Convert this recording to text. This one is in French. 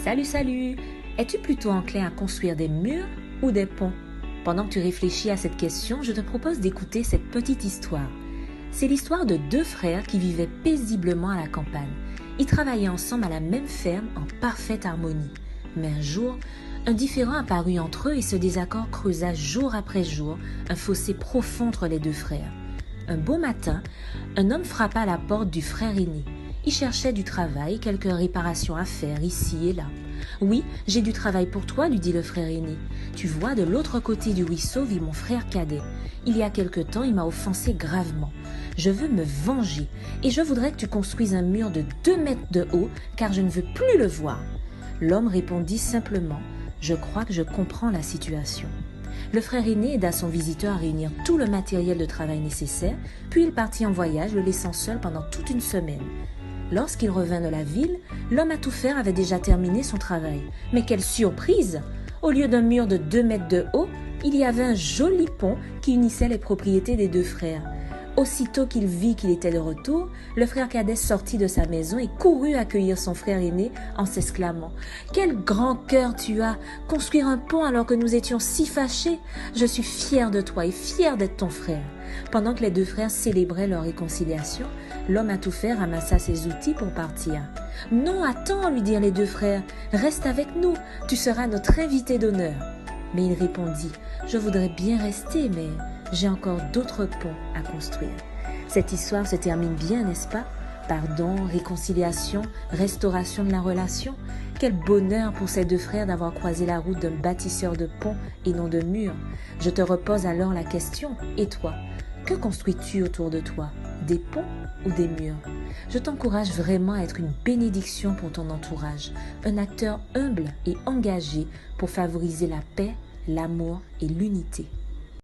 Salut, salut! Es-tu plutôt enclin à construire des murs ou des ponts? Pendant que tu réfléchis à cette question, je te propose d'écouter cette petite histoire. C'est l'histoire de deux frères qui vivaient paisiblement à la campagne. Ils travaillaient ensemble à la même ferme en parfaite harmonie. Mais un jour, un différend apparut entre eux et ce désaccord creusa jour après jour un fossé profond entre les deux frères. Un beau matin, un homme frappa à la porte du frère aîné. Il cherchait du travail, quelques réparations à faire ici et là. « Oui, j'ai du travail pour toi, lui dit le frère aîné. Tu vois, de l'autre côté du ruisseau vit mon frère cadet. Il y a quelque temps, il m'a offensé gravement. Je veux me venger et je voudrais que tu construises un mur de 2 mètres de haut car je ne veux plus le voir. » L'homme répondit simplement « Je crois que je comprends la situation. » Le frère aîné aida son visiteur à réunir tout le matériel de travail nécessaire, puis il partit en voyage, le laissant seul pendant toute une semaine. Lorsqu'il revint de la ville, l'homme à tout faire avait déjà terminé son travail. Mais quelle surprise! Au lieu d'un mur de 2 mètres de haut, il y avait un joli pont qui unissait les propriétés des deux frères. Aussitôt qu'il vit qu'il était de retour, le frère cadet sortit de sa maison et courut accueillir son frère aîné en s'exclamant « Quel grand cœur tu as! Construire un pont alors que nous étions si fâchés! Je suis fier de toi et fier d'être ton frère. » Pendant que les deux frères célébraient leur réconciliation, l'homme à tout faire ramassa ses outils pour partir. « Non, attends, lui dirent les deux frères, reste avec nous, tu seras notre invité d'honneur. » Mais il répondit « Je voudrais bien rester, mais j'ai encore d'autres ponts à construire. » Cette histoire se termine bien, n'est-ce pas? Pardon, réconciliation, restauration de la relation. Quel bonheur pour ces deux frères d'avoir croisé la route d'un bâtisseur de ponts et non de murs. Je te repose alors la question, et toi? Que construis-tu autour de toi? Des ponts ou des murs? Je t'encourage vraiment à être une bénédiction pour ton entourage, un acteur humble et engagé pour favoriser la paix, l'amour et l'unité.